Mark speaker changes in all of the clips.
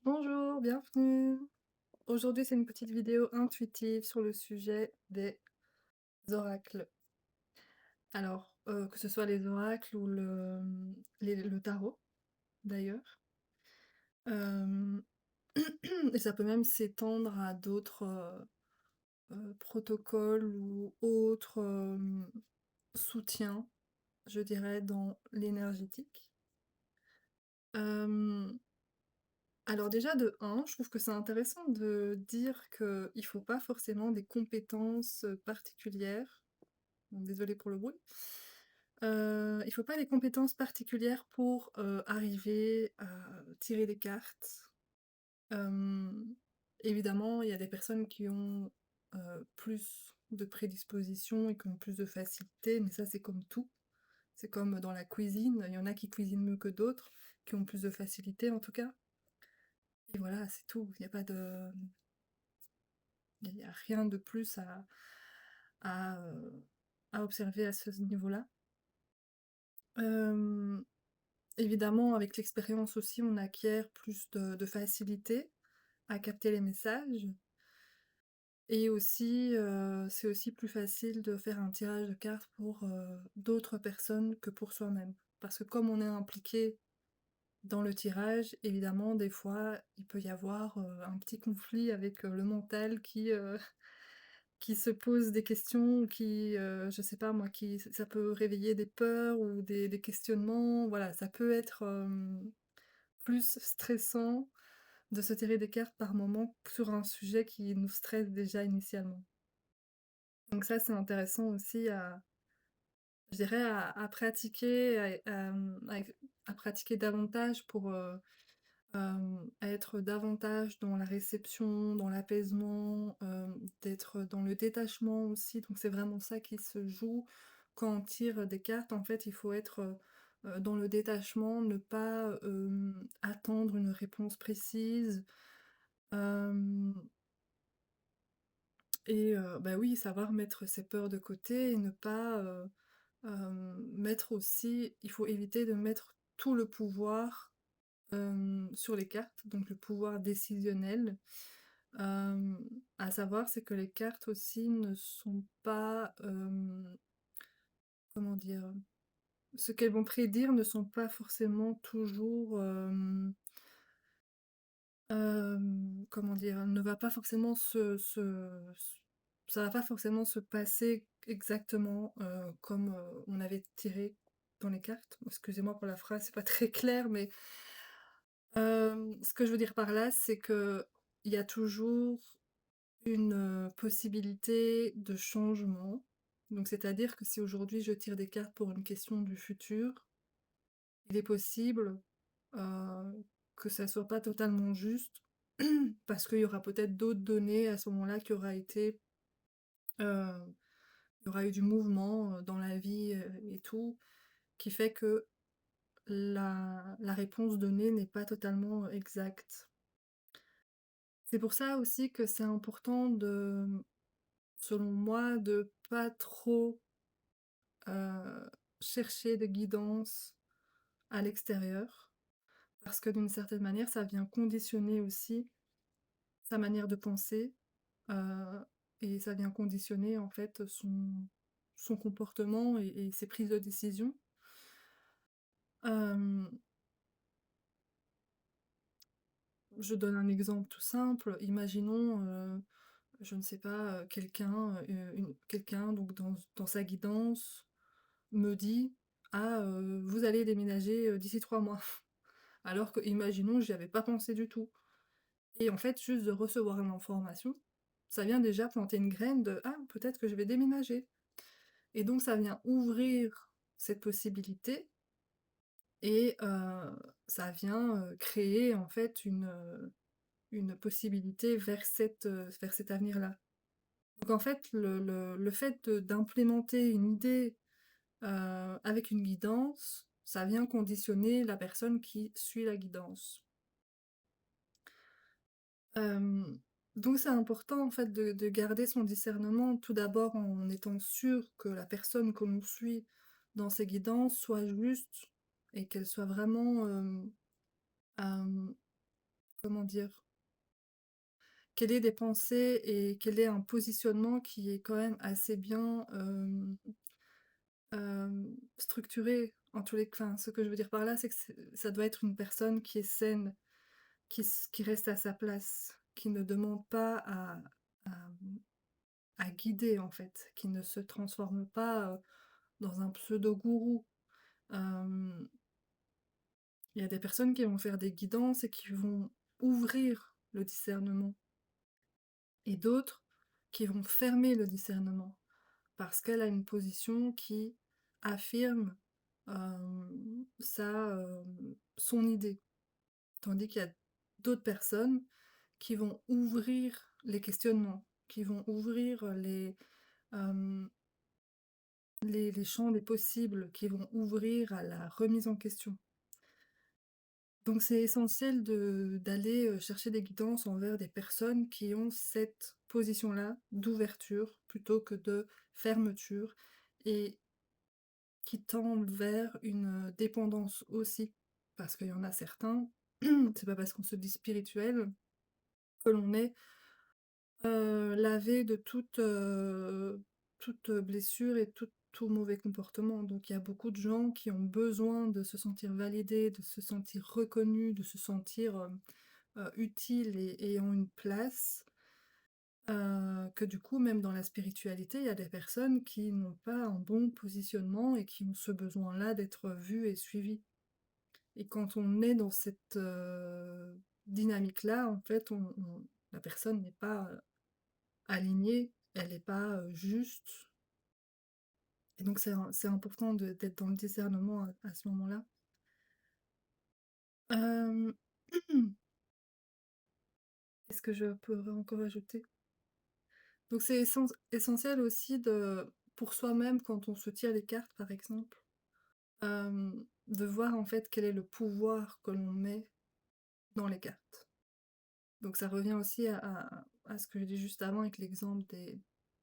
Speaker 1: Bonjour, bienvenue. Aujourd'hui, c'est une petite vidéo intuitive sur le sujet des oracles. Alors, que ce soit les oracles ou le tarot, d'ailleurs. Euh, et ça peut même s'étendre à d'autres protocoles ou autres soutiens, je dirais, dans l'énergétique. Euh, alors déjà, de un, je trouve que c'est intéressant de dire qu'il ne faut pas forcément des compétences particulières. Bon, désolée pour le bruit. Il faut pas des compétences particulières pour arriver à tirer des cartes. Euh, Évidemment, il y a des personnes qui ont plus de prédisposition et qui ont plus de facilité, mais ça c'est comme tout. C'est comme dans la cuisine, il y en a qui cuisinent mieux que d'autres, qui ont plus de facilité en tout cas. Et voilà, c'est tout. Il n'y a pas de, il y a rien de plus à, euh, à observer à ce niveau-là. Euh, Évidemment, avec l'expérience aussi, on acquiert plus de facilité à capter les messages. Et aussi, c'est aussi plus facile de faire un tirage de cartes pour d'autres personnes que pour soi-même. Parce que comme on est impliqué dans le tirage, évidemment, des fois, il peut y avoir un petit conflit avec le mental qui se pose des questions, qui, je sais pas moi, ça peut réveiller des peurs ou des questionnements. Voilà, ça peut être plus stressant de se tirer des cartes par moment sur un sujet qui nous stresse déjà initialement. Donc ça, c'est intéressant aussi je dirais, à pratiquer, à pratiquer davantage pour être davantage dans la réception, dans l'apaisement, d'être dans le détachement aussi. Donc c'est vraiment ça qui se joue quand on tire des cartes. En fait, il faut être dans le détachement, ne pas attendre une réponse précise. euh, Et bah oui, savoir mettre ses peurs de côté et ne pas mettre aussi, il faut éviter de mettre tout le pouvoir sur les cartes, donc le pouvoir décisionnel. Euh, à savoir, c'est que les cartes aussi ne sont pas, comment dire, ce qu'elles vont prédire ne sont pas forcément toujours, comment dire, ne va pas forcément ça va pas forcément se passer exactement comme on avait tiré dans les cartes. Excusez-moi pour la phrase, c'est pas très clair, mais ce que je veux dire par là, c'est que il y a toujours une possibilité de changement. Donc, c'est-à-dire que si aujourd'hui je tire des cartes pour une question du futur, il est possible euh, que ça soit pas totalement juste, parce qu'il y aura peut-être d'autres données à ce moment-là qui aura été, euh, il y aura eu du mouvement dans la vie et tout, qui fait que la réponse donnée n'est pas totalement exacte. C'est pour ça aussi que c'est important de, selon moi, de pas trop euh, chercher de guidance à l'extérieur, parce que d'une certaine manière, ça vient conditionner aussi sa manière de penser, euh, et ça vient conditionner en fait son comportement et ses prises de décision. Euh, je donne un exemple tout simple. Imaginons, je ne sais pas, quelqu'un donc dans sa guidance me dit, ah, vous allez déménager d'ici 3 mois. Alors que, imaginons, j'y avais pas pensé du tout. Et en fait, juste de recevoir l'information, ça vient déjà planter une graine de, ah, peut-être que je vais déménager. Et donc, ça vient ouvrir cette possibilité et ça vient créer en fait une possibilité vers cet avenir-là. Donc, en fait, le fait d'implémenter une idée avec une guidance, ça vient conditionner la personne qui suit la guidance. Euh, donc c'est important en fait de garder son discernement tout d'abord en étant sûr que la personne que l'on suit dans ses guidances soit juste et qu'elle soit vraiment, euh, comment dire? Qu'elle ait des pensées et qu'elle ait un positionnement qui est quand même assez bien, structuré en tous les enfin, ce que je veux dire par là, c'est que ça doit être une personne qui est saine, qui reste à sa place, qui ne demande pas à, à guider, en fait, qui ne se transforme pas, dans un pseudo-gourou. Hem, il y a des personnes qui vont faire des guidances et qui vont ouvrir le discernement et d'autres qui vont fermer le discernement. Parce qu'elle a une position qui affirme, son idée. Tandis qu'il y a d'autres personnes qui vont ouvrir les questionnements, qui vont ouvrir hem, les champs des possibles, qui vont ouvrir à la remise en question. Donc c'est essentiel d'aller, chercher des guidances envers des personnes qui ont cette position-là d'ouverture plutôt que de fermeture et qui tendent vers une, dépendance aussi. Parce qu'il y en a certains, c'est pas parce qu'on se dit spirituel que l'on est, lavé de toute blessure et tout mauvais comportement. Donc il y a beaucoup de gens qui ont besoin de se sentir validés, de se sentir reconnus, de se sentir, utiles et ayant une place, que du coup, même dans la spiritualité, il y a des personnes qui n'ont pas un bon positionnement et qui ont ce besoin-là d'être vues et suivies. Et quand on est dans cette, dynamique-là, en fait, on la personne n'est pas, alignée, elle n'est pas, juste et donc c'est important d'être dans le discernement à ce moment-là. Hem, Qu'est-ce que je pourrais encore ajouter? Donc c'est essentiel aussi pour soi-même quand on se tire les cartes par exemple, de voir en fait quel est le pouvoir que l'on met dans les cartes. Donc ça revient aussi à ce que j'ai dit juste avant avec l'exemple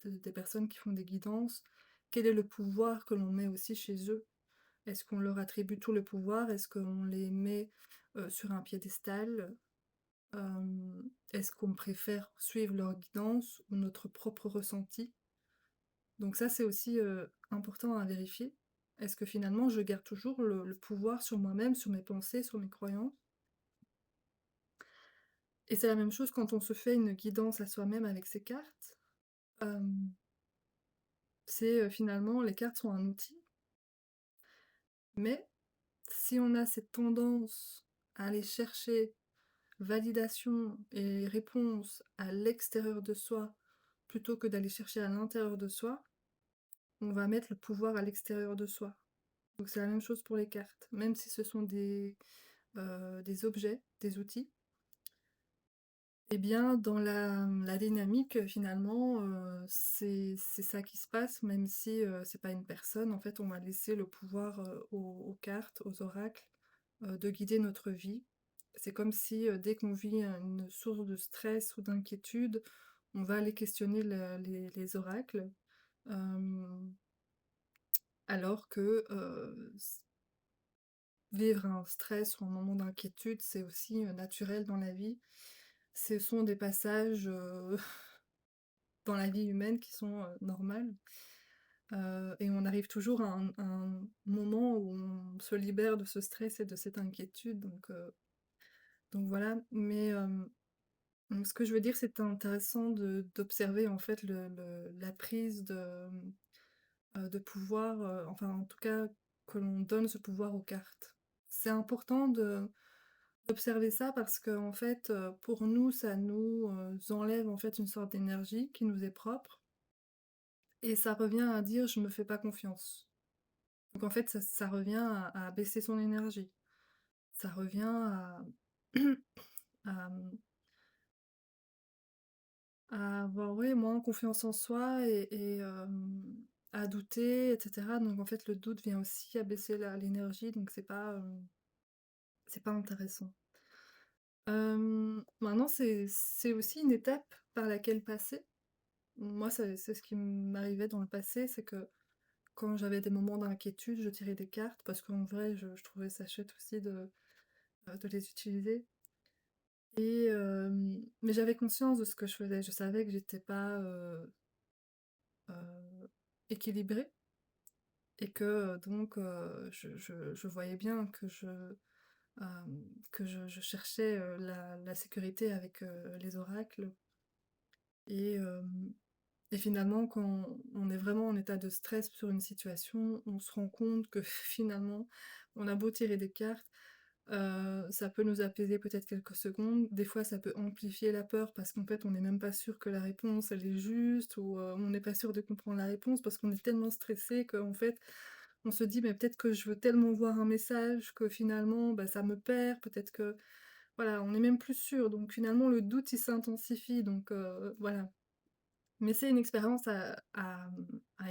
Speaker 1: des personnes qui font des guidances. Quel est le pouvoir que l'on met aussi chez eux? Est-ce qu'on leur attribue tout le pouvoir? Est-ce qu'on les met, sur un piédestal? Est-ce qu'on préfère suivre leur guidance ou notre propre ressenti? Donc ça, c'est aussi, important à vérifier. Est-ce que finalement je garde toujours le pouvoir sur moi-même, sur mes pensées, sur mes croyances? Et c'est la même chose quand on se fait une guidance à soi-même avec ses cartes. Hem, finalement les cartes sont un outil, mais si on a cette tendance à aller chercher validation et réponse à l'extérieur de soi, plutôt que d'aller chercher à l'intérieur de soi, on va mettre le pouvoir à l'extérieur de soi. Donc c'est la même chose pour les cartes, même si ce sont des objets, des outils. Eh bien, dans la dynamique, finalement, c'est ça qui se passe, même si, c'est pas une personne. En fait, on va laisser le pouvoir, aux cartes, aux oracles, de guider notre vie. C'est comme si, dès qu'on vit une source de stress ou d'inquiétude, on va aller questionner les oracles, hem, alors que, vivre un stress ou un moment d'inquiétude, c'est aussi, naturel dans la vie. Ce sont des passages, dans la vie humaine qui sont, normales, et on arrive toujours à un moment où on se libère de ce stress et de cette inquiétude donc voilà. Mais, donc ce que je veux dire, c'est intéressant d'observer en fait la prise de pouvoir, enfin en tout cas que l'on donne ce pouvoir aux cartes. C'est important d'observer ça parce qu'en fait, pour nous, ça nous, enlève en fait une sorte d'énergie qui nous est propre et ça revient à dire: «Je me fais pas confiance». Donc en fait, ça revient à baisser son énergie. Ça revient à à, à avoir, ouais, moins confiance en soi à douter et cetera. Donc en fait, le doute vient aussi abaisser l'énergie, donc c'est pas intéressant. Maintenant c'est aussi une étape par laquelle passer. Moi, c'est ce qui m'arrivait dans le passé, c'est que quand j'avais des moments d'inquiétude, je tirais des cartes parce qu'en vrai, je trouvais ça chouette aussi de les utiliser mais j'avais conscience de ce que je faisais. Je savais que j'étais pas, équilibrée et que, je voyais bien que je cherchais, la sécurité avec, les oracles et hem et finalement quand on est vraiment en état de stress sur une situation, on se rend compte que finalement, on a beau tirer des cartes, ça peut nous apaiser peut-être quelques secondes. Des fois, ça peut amplifier la peur parce qu'en fait, on n'est même pas sûr que la réponse, elle est juste ou, on n'est pas sûr de comprendre la réponse parce qu'on est tellement stressé qu'en fait, on se dit: «Mais peut-être que je veux tellement voir un message que finalement, bah, ça me perd». Peut-être que voilà, on est même plus sûr. Donc finalement, le doute, il s'intensifie donc voilà. Mais c'est une expérience à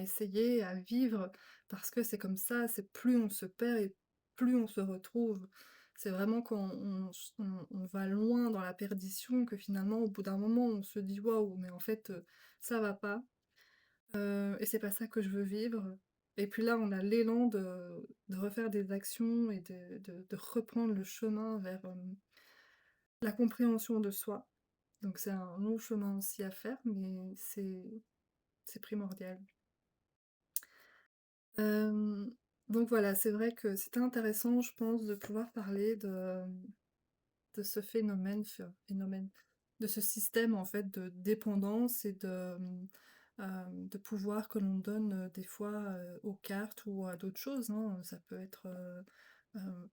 Speaker 1: essayer, à vivre, parce que c'est comme ça, c'est plus on se perd et plus on se retrouve. C'est vraiment quand on va loin dans la perdition que finalement, au bout d'un moment, on se dit: «Waouh, mais en fait, ça va pas, et c'est pas ça que je veux vivre». Et puis là, on a l'élan de refaire des actions et de reprendre le chemin vers, la compréhension de soi. Donc c'est un long chemin aussi à faire, mais c'est primordial. Hem, donc voilà, c'est vrai que c'était intéressant, je pense, de pouvoir parler de ce phénomène, de ce système, en fait, de dépendance et de pouvoir que l'on donne, des fois, aux cartes ou à d'autres choses, hein. Ça peut être, hem,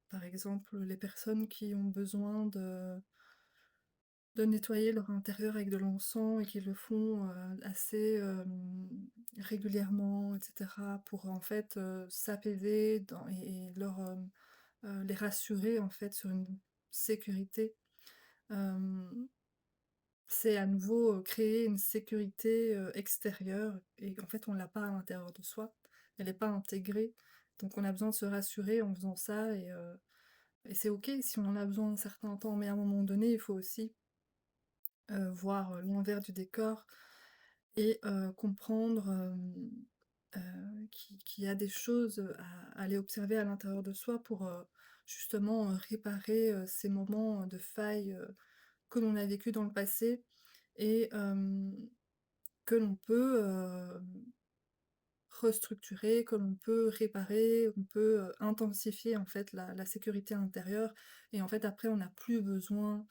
Speaker 1: par exemple, les personnes qui ont besoin de nettoyer leur intérieur avec de l'encens et qui le font, assez, régulièrement et cetera pour en fait, s'apaiser dans et les rassurer en fait sur une sécurité. Hem, c'est à nouveau, créer une sécurité, extérieure et qu'en fait on l'a pas à l'intérieur de soi. Elle est pas intégrée, donc on a besoin de se rassurer en faisant ça et c'est OK si on en a besoin un certain temps, mais à un moment donné, il faut aussi voir, l'envers du décor et comprendre, qu'il y a des choses, à aller observer à l'intérieur de soi pour, justement, réparer, ces moments, de faille, que l'on a vécu dans le passé et que l'on peut, restructurer, que l'on peut réparer, on peut, intensifier en fait la sécurité intérieure et en fait après on n'a plus besoin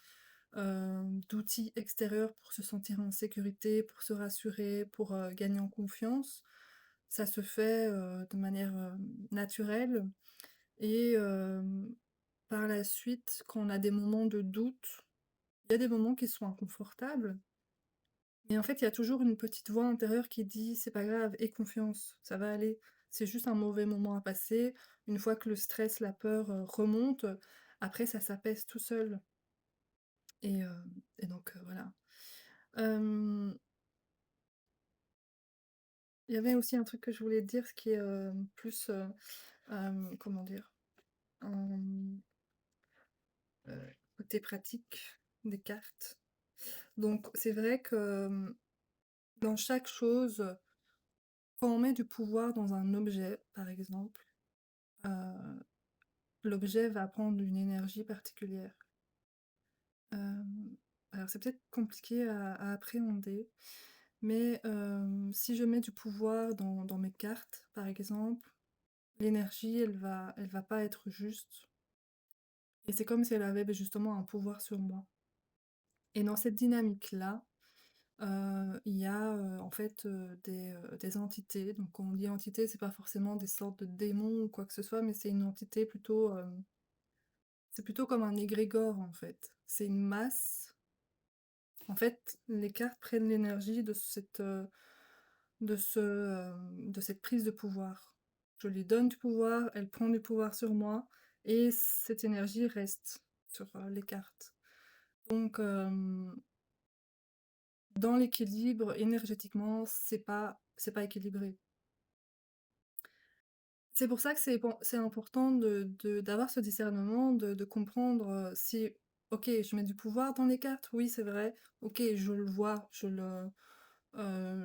Speaker 1: d'outils extérieurs pour se sentir en sécurité, pour se rassurer, pour, gagner en confiance. Ça se fait, de manière, naturelle et par la suite, quand on a des moments de doute, il y a des moments qui sont inconfortables, mais en fait, il y a toujours une petite voix intérieure qui dit: «C'est pas grave, aie confiance, ça va aller. C'est juste un mauvais moment à passer». Une fois que le stress, la peur, remonte, après ça s'apaise tout seul et donc voilà. Hem, il y avait aussi un truc que je voulais dire, ce qui est, plus, comment dire? Hem, côté pratique des cartes. Donc c'est vrai que, dans chaque chose, quand on met du pouvoir dans un objet, par exemple, heu, l'objet va prendre une énergie particulière. Hem, alors c'est peut-être compliqué à appréhender, mais si je mets du pouvoir dans mes cartes, par exemple, l'énergie, elle va pas être juste et c'est comme si elle avait, beh, justement un pouvoir sur moi et dans cette dynamique-là, il y a, en fait, des entités. Donc quand on dit entité, c'est pas forcément des sortes de démons ou quoi que ce soit, mais c'est une entité plutôt, c'est plutôt comme un égrégore, en fait. C'est une masse. En fait, les cartes prennent l'énergie de cette prise de pouvoir. Je lui donne du pouvoir, elle prend du pouvoir sur moi et cette énergie reste sur, les cartes. Donc dans l'équilibre, énergétiquement, c'est pas équilibré. C'est pour ça que c'est important d'avoir ce discernement, de comprendre, si OK, je mets du pouvoir dans les cartes, oui, c'est vrai. OK, je le vois, je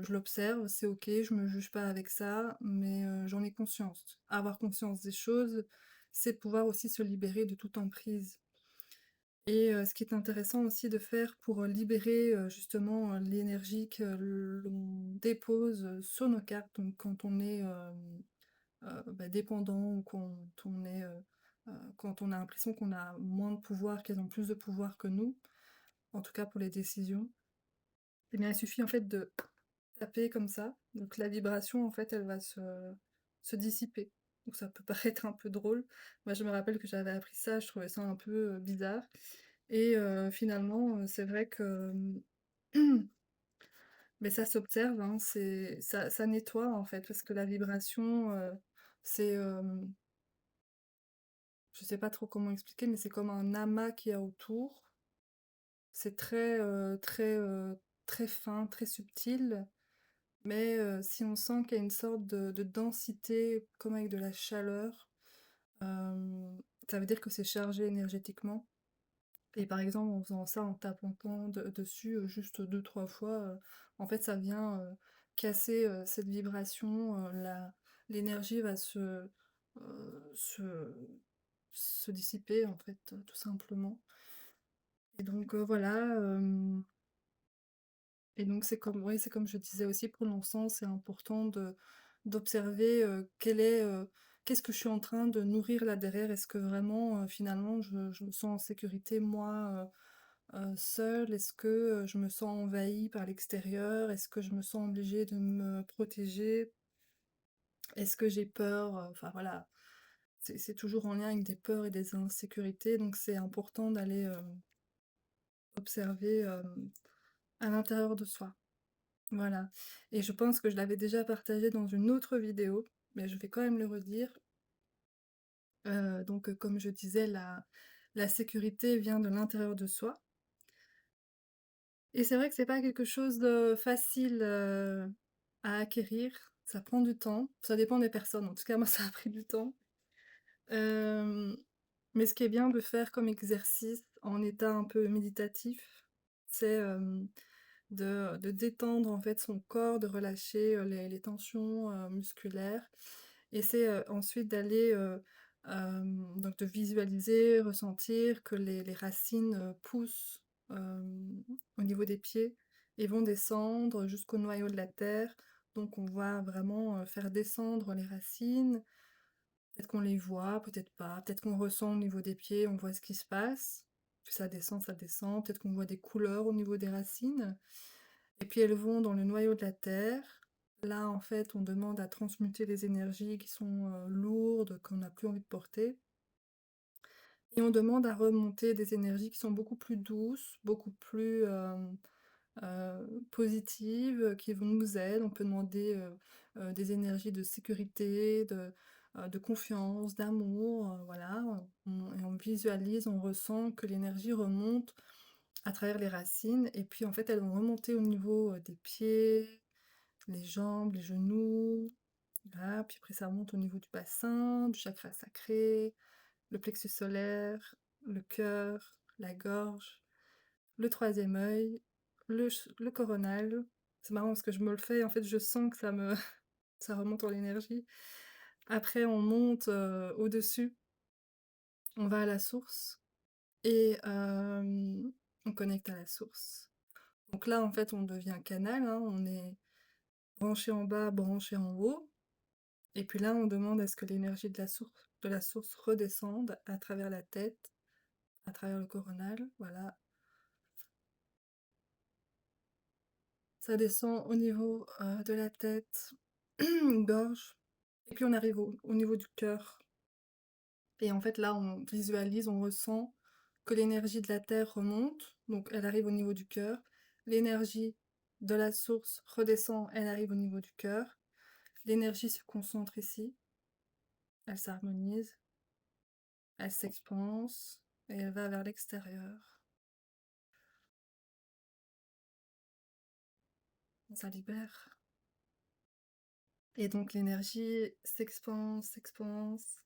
Speaker 1: l'observe, c'est OK, je me juge pas avec ça, mais j'en ai conscience. Avoir conscience des choses, c'est pouvoir aussi se libérer de toute emprise et ce qui est intéressant aussi de faire pour, libérer, justement, l'énergie que l'on dépose, sur nos cartes, donc quand on est, bah, dépendant ou quand on a l'impression qu'on a moins de pouvoir, qu'elles ont plus de pouvoir que nous, en tout cas pour les décisions, et bien, il suffit en fait de taper comme ça, donc la vibration en fait elle va se dissiper. Donc ça peut paraître un peu drôle. Moi je me rappelle que j'avais appris ça, je trouvais ça un peu, bizarre, et finalement, c'est vrai que, mais ça s'observe, hein, ça nettoie en fait parce que la vibration, c'est, je sais pas trop comment expliquer, mais c'est comme un amas qu'il y a autour. C'est très fin, très subtil. Mais si on sent qu'il y a une sorte de densité, comme avec de la chaleur, ça veut dire que c'est chargé énergétiquement, et par exemple, en faisant ça, en tapotant dessus, juste deux trois fois, en fait, ça vient, casser, cette vibration, la l'énergie va se se dissiper, en fait, tout simplement, et donc voilà, et donc c'est comme, oui, c'est comme je disais aussi pour l'encens, c'est important d'observer, qu'est-ce que je suis en train de nourrir là derrière? Est-ce que vraiment, finalement je me sens en sécurité moi, seule? Est-ce que, je me sens envahie par l'extérieur? Est-ce que je me sens obligée de me protéger? Est-ce que j'ai peur? Enfin voilà, c'est toujours en lien avec des peurs et des insécurités, donc c'est important d'aller, observer, à l'intérieur de soi. Voilà, et je pense que je l'avais déjà partagé dans une autre vidéo, mais je vais quand même le redire. Donc, comme je disais, la sécurité vient de l'intérieur de soi, et c'est vrai que c'est pas quelque chose de facile, à acquérir. Ça prend du temps, ça dépend des personnes. En tout cas, moi, ça a pris du temps. Hem, mais ce qui est bien de faire comme exercice en état un peu méditatif, c'est, de détendre en fait son corps, de relâcher, les tensions, musculaires, et c'est, ensuite d'aller, donc de visualiser, ressentir que les racines, poussent, au niveau des pieds et vont descendre jusqu'au noyau de la terre. Donc on va vraiment, faire descendre les racines. Peut-être qu'on les voit, peut-être pas, peut-être qu'on ressent au niveau des pieds, on voit ce qui se passe, puis ça descend, ça descend, peut-être qu'on voit des couleurs au niveau des racines. Et puis elles vont dans le noyau de la terre. Là, en fait, on demande à transmuter les énergies qui sont, lourdes, qu'on n'a plus envie de porter, et on demande à remonter des énergies qui sont beaucoup plus douces, beaucoup plus, positives, qui vont nous aider. On peut demander, des énergies de sécurité, de confiance, d'amour, voilà. On visualise, on ressent que l'énergie remonte à travers les racines, et puis, en fait, elles vont remonter au niveau, des pieds, les jambes, les genoux, voilà, puis après ça remonte au niveau du bassin, du chakra sacré, le plexus solaire, le cœur, la gorge, le troisième œil, le coronal. C'est marrant parce que je me le fais, en fait, je sens que ça remonte en énergie. Après on monte, au-dessus, on va à la source, et on connecte à la source. Donc là, en fait, on devient canal, hein, on est branché en bas, branché en haut. Et puis là, on demande à ce que l'énergie de la source redescende à travers la tête, à travers le coronal, voilà. Ça descend au niveau, de la tête, gorge, et puis on arrive au niveau du cœur. Et en fait, là, on visualise, on ressent que l'énergie de la terre remonte, donc elle arrive au niveau du cœur. L'énergie de la source redescend, elle arrive au niveau du cœur. L'énergie se concentre ici, elle s'harmonise, elle s'expanse, et elle va vers l'extérieur. Ça libère. Et donc l'énergie s'expanse, s'expanse.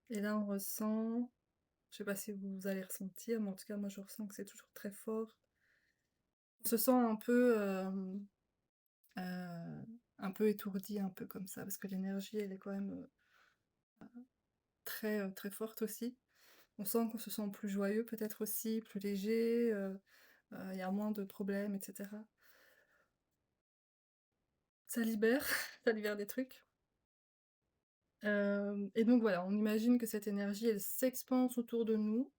Speaker 1: Et là, on ressent, je sais pas si vous allez ressentir, mais en tout cas, moi, je ressens que c'est toujours très fort. On se sent un peu étourdi, un peu comme ça, parce que l'énergie, elle est quand même très, très forte aussi. On sent qu'on se sent plus joyeux peut-être aussi, plus léger, il y a moins de problèmes et cetera. Ça libère, ça libère des trucs. Et donc voilà, on imagine que cette énergie, elle s'expanse autour de nous.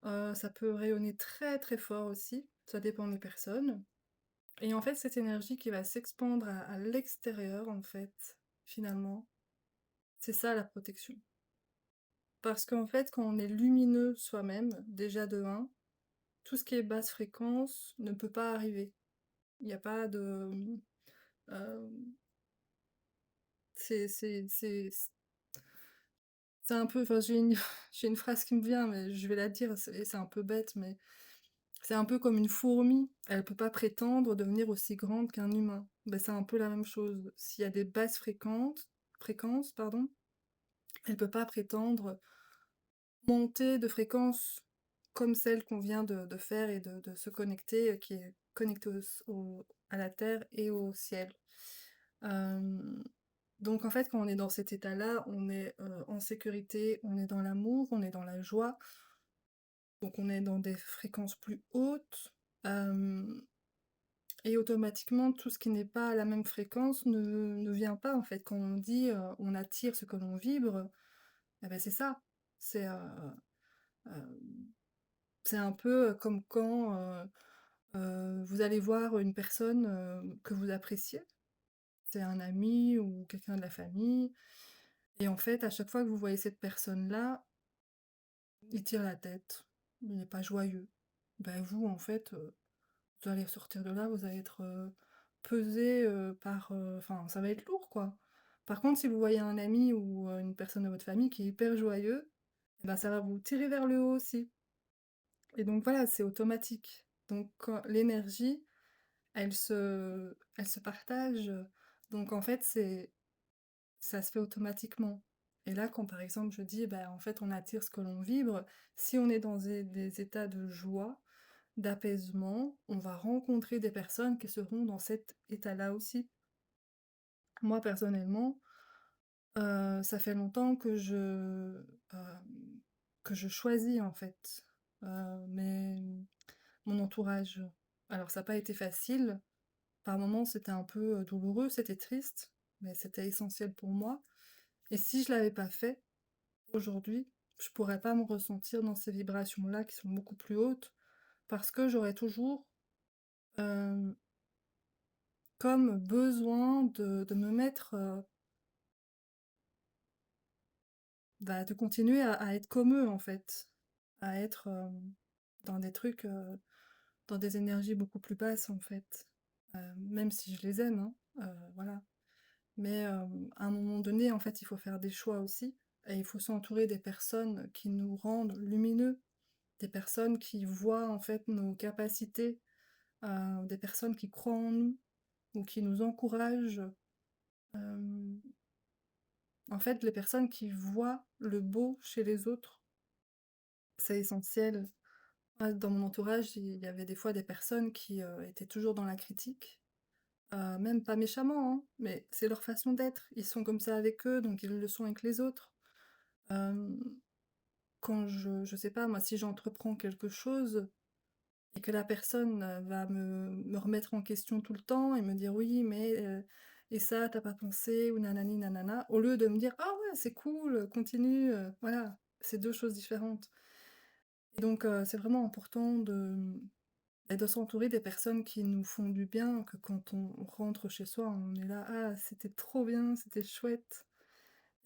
Speaker 1: Ça peut rayonner très, très fort aussi, ça dépend des personnes. Et en fait, cette énergie qui va s'expandre à l'extérieur, en fait, finalement, c'est ça la protection. Parce qu'en fait, quand on est lumineux soi-même, déjà de 1, tout ce qui est basse fréquence ne peut pas arriver. Il y a pas de, c'est un peu, enfin, j'ai une j'ai une phrase qui me vient, mais je vais la dire, c'est un peu bête, mais c'est un peu comme une fourmi, elle peut pas prétendre devenir aussi grande qu'un humain. Ben c'est un peu la même chose. S'il y a des basses fréquences, pardon, elle peut pas prétendre monter de fréquence comme celle qu'on vient de faire et de se connecter, qui est connectée à la terre et au ciel. Hem, donc en fait, quand on est dans cet état-là, on est, en sécurité, on est dans l'amour, on est dans la joie, donc on est dans des fréquences plus hautes, hem et automatiquement, tout ce qui n'est pas à la même fréquence ne vient pas, en fait. Quand on dit, on attire ce que l'on vibre, et bah, c'est ça. C'est, heu, c'est un peu, comme quand, vous allez voir une personne, que vous appréciez, c'est un ami ou quelqu'un de la famille et en fait, à chaque fois que vous voyez cette personne-là, il tire la tête, il n'est pas joyeux. Bah, vous, en fait, vous allez sortir de là, vous allez être, pesé, par, enfin, ça va être lourd, quoi. Par contre, si vous voyez un ami ou, une personne de votre famille qui est hyper joyeux, et bah, ça va vous tirer vers le haut aussi et donc voilà, c'est automatique. Donc quand l'énergie, elle se partage, donc en fait, ça se fait automatiquement et là, quand par exemple je dis: «Bah, en fait, on attire ce que l'on vibre», si on est dans des états de joie, d'apaisement, on va rencontrer des personnes qui seront dans cet état-là aussi. Moi, personnellement, ça fait longtemps que je choisis, en fait, mon entourage. Alors ça n'a pas été facile, par moments, c'était un peu, douloureux, c'était triste, mais c'était essentiel pour moi et si je l'avais pas fait, aujourd'hui, je pourrais pas me ressentir dans ces vibrations-là qui sont beaucoup plus hautes parce que j'aurais toujours, hem comme besoin de me mettre, bah, de continuer à être comme eux, en fait. À être, dans des trucs, dans des énergies beaucoup plus basses, en fait. Même si je les aime, hein, voilà. Mais, à un moment donné, en fait, il faut faire des choix aussi et il faut s'entourer des personnes qui nous rendent lumineux, des personnes qui voient, en fait, nos capacités, des personnes qui croient en nous ou qui nous encouragent, hem En fait, les personnes qui voient le beau chez les autres, c'est essentiel. Moi, dans mon entourage, il y avait des fois des personnes qui, étaient toujours dans la critique, même pas méchamment, hein, mais c'est leur façon d'être. Ils sont comme ça avec eux, donc ils le sont avec les autres. Hem, quand je sais pas moi, si j'entreprends quelque chose et que la personne, va me remettre en question tout le temps et me dire: «Oui, mais et ça, t'as pas pensé?» ou nanani nanana, au lieu de me dire: «Ah ouais, c'est cool, continue», voilà, c'est 2 choses différentes et donc c'est vraiment important de s'entourer des personnes qui nous font du bien, que quand on rentre chez soi, on est là: «Ah, c'était trop bien, c'était chouette»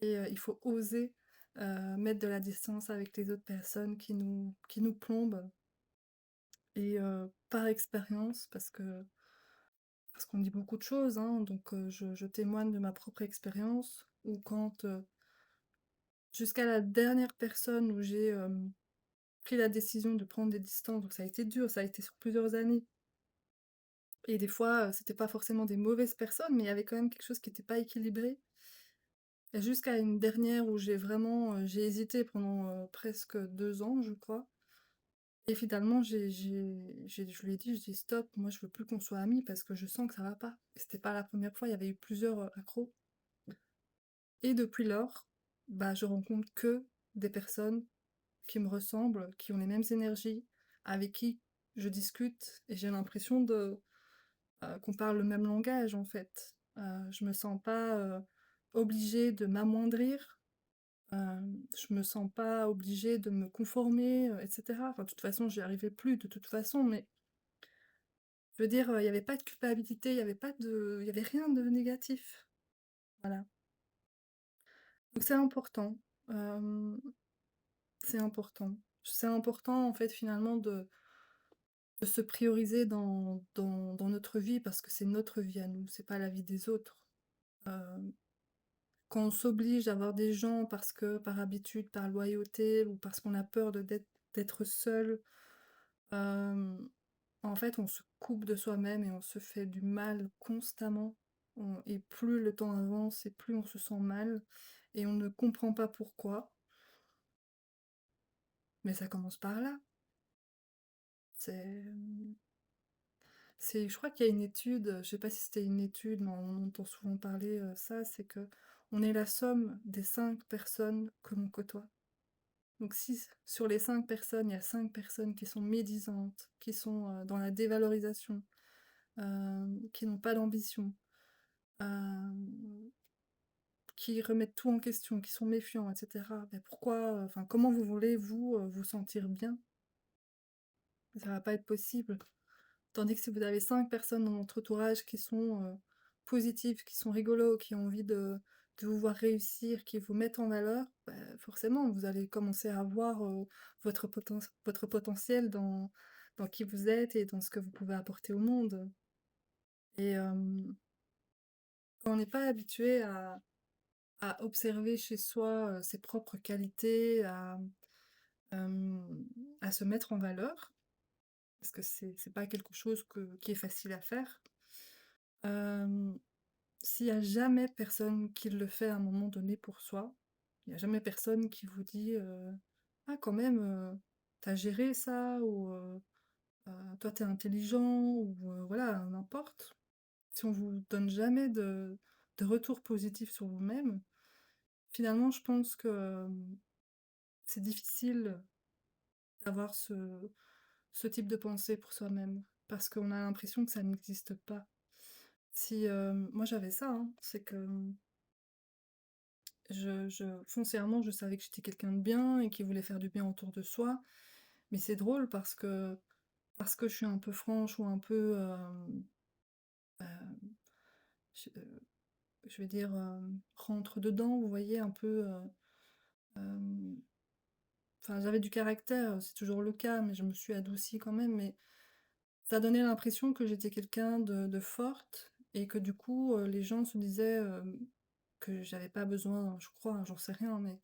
Speaker 1: et il faut oser, mettre de la distance avec les autres personnes qui nous plombent et par expérience, parce qu'on dit beaucoup de choses, hein, donc je témoigne de ma propre expérience où quand, jusqu'à la dernière personne où j'ai, pris la décision de prendre des distances, donc ça a été dur, ça a été sur plusieurs années et des fois, c'était pas forcément des mauvaises personnes, mais il y avait quand même quelque chose qui était pas équilibré et jusqu'à une dernière où j'ai vraiment, j'ai hésité pendant, presque 2 ans, je crois et finalement je lui ai dit, je dis: «Stop, moi je veux plus qu'on soit amis parce que je sens que ça va pas» et c'était pas la première fois, il y avait eu plusieurs, accros. Et depuis lors, bah, je rencontre que des personnes, qui me ressemblent, qui ont les mêmes énergies, avec qui je discute et j'ai l'impression qu'on parle le même langage, en fait. Je me sens pas, obligée de m'amoindrir, je me sens pas obligée de me conformer, et cetera. Enfin, de toute façon, j'y arriverai plus de toute façon, mais je veux dire, il y avait pas de culpabilité, il y avait rien de négatif. Voilà. Donc c'est important, hem, c'est important. C'est important, en fait, finalement, de se prioriser dans notre vie parce que c'est notre vie à nous, c'est pas la vie des autres. Hem, Quand on s'oblige à voir des gens parce que par habitude, par loyauté ou parce qu'on a peur d'être seul, hem, en fait, on se coupe de soi-même et on se fait du mal constamment. Et plus le temps avance et plus on se sent mal et on ne comprend pas pourquoi, mais ça commence par là. C'est, je crois qu'il y a une étude, je sais pas si c'était une étude, mais on entend souvent parler, ça, c'est que on est la somme des 5 personnes que l'on côtoie. Donc si sur les 5 personnes, il y a 5 personnes qui sont médisantes, qui sont, dans la dévalorisation, qui n'ont pas d'ambition, hem, qui remettent tout en question, qui sont méfiants et cetera, pourquoi, enfin, comment vous voulez vous, vous sentir bien? Ça va pas être possible. Tandis que si vous avez 5 personnes dans votre entourage qui sont, positives, qui sont rigolos, qui ont envie de vous voir réussir, qui vous mettent en valeur, forcément vous allez commencer à voir, votre potentiel dans qui vous êtes et dans ce que vous pouvez apporter au monde. Et quand on n'est pas habitué à observer chez soi, ses propres qualités, hem, à se mettre en valeur, parce que c'est pas quelque chose qui est facile à faire. Hem, S'il y a jamais personne qui le fait à un moment donné pour soi, il y a jamais personne qui vous dit, «Ah quand même, tu géré ça» ou «Toi t'es intelligent» ou voilà, n'importe. Si on vous donne jamais de retour positif sur vous-même, finalement je pense que, c'est difficile d'avoir ce type de pensée pour soi-même, parce qu'on a l'impression que ça n'existe pas. Si, moi j'avais ça, hein, c'est que, foncièrement, je savais que j'étais quelqu'un de bien et qui voulait faire du bien autour de soi. Mais c'est drôle parce que je suis un peu franche ou un peu, je je vais dire, rentre dedans, vous voyez? Un peu, hem, enfin j'avais du caractère, c'est toujours le cas, mais je me suis adoucie quand même, mais ça donnait l'impression que j'étais quelqu'un de forte et que du coup, les gens se disaient, que j'avais pas besoin, je crois, hein, j'en sais rien, mais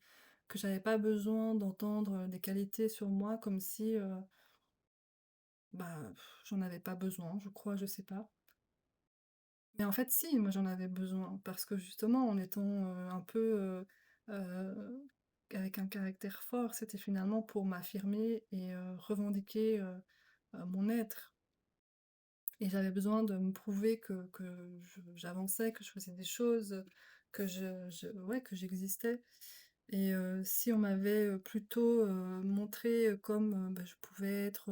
Speaker 1: que j'avais pas besoin d'entendre, des qualités sur moi comme si, j'en avais pas besoin, je crois, je sais pas. Mais en fait si, moi j'en avais besoin parce que justement en étant, un peu, heu, avec un caractère fort, c'était finalement pour m'affirmer et revendiquer, mon être. Et j'avais besoin de me prouver que j'avançais, que je faisais des choses, que ouais, que j'existais. Et si on m'avait, plutôt, montré, comme, je pouvais être,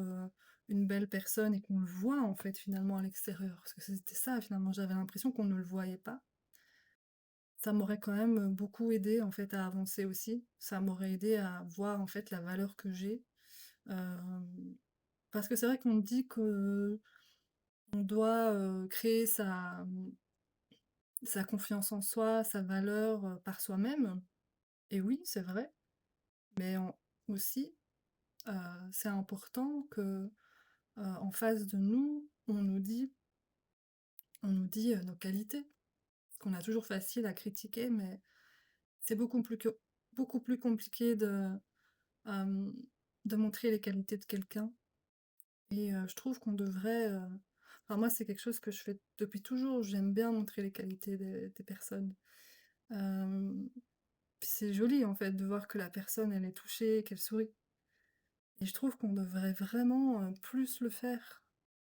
Speaker 1: une belle personne et qu'on le voit, en fait, finalement, à l'extérieur, parce que c'était ça, finalement, j'avais l'impression qu'on ne le voyait pas. Ça m'aurait quand même, beaucoup aidé en fait, à avancer aussi. Ça m'aurait aidé à voir, en fait, la valeur que j'ai. Hem, Parce que c'est vrai qu'on dit que on doit, créer sa confiance en soi, sa valeur, par soi-même. Et oui, c'est vrai, mais aussi, heu, c'est important que, en face de nous, on nous dit, nos qualités. Parce qu'on a toujours facile à critiquer, mais c'est beaucoup plus compliqué hem, de montrer les qualités de quelqu'un. Et je trouve qu'on devrait, enfin moi, c'est quelque chose que je fais depuis toujours. J'aime bien montrer les qualités des personnes. Hem, Puis c'est joli, en fait, de voir que la personne, elle est touchée, qu'elle sourit. Et je trouve qu'on devrait vraiment, plus le faire.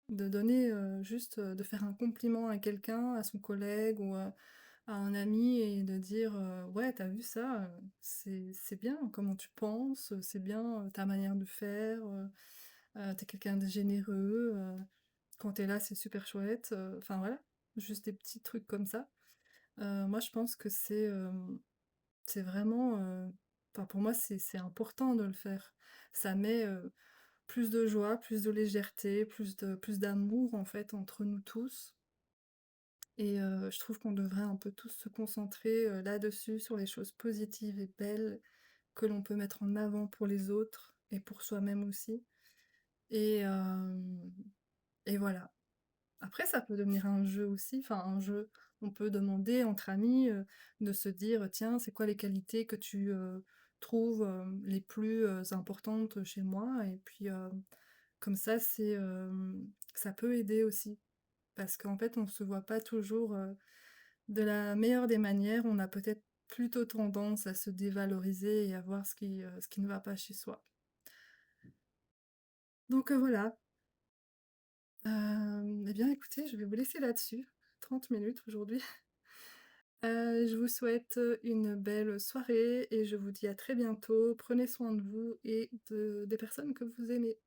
Speaker 1: De donner, juste, de faire un compliment à quelqu'un, à son collègue ou à un ami et de dire, «Ouais, t'as vu ça, c'est bien comment tu penses, c'est bien, ta manière de faire, tu quelqu'un de généreux, quand t'es là, c'est super chouette», enfin voilà, juste des petits trucs comme ça. Moi, je pense que c'est vraiment, enfin pour moi, c'est important de le faire. Ça met, plus de joie, plus de légèreté, plus d'amour en fait entre nous tous et je trouve qu'on devrait un peu tous se concentrer, là-dessus, sur les choses positives et belles que l'on peut mettre en avant pour les autres et pour soi-même aussi et et voilà. Après ça peut devenir un jeu aussi, enfin un jeu, on peut demander entre amis, de se dire: «Tiens, c'est quoi les qualités que tu, trouves, les plus, importantes chez moi?» et puis, comme ça ça peut aider aussi. Parce qu'en fait, on se voit pas toujours, de la meilleure des manières. On a peut-être plutôt tendance à se dévaloriser et à voir ce qui ne va pas chez soi. Donc, voilà. Et bien écoutez, je vais vous laisser là-dessus. 30 minutes aujourd'hui. Je vous souhaite, une belle soirée et je vous dis à très bientôt. Prenez soin de vous et des personnes que vous aimez.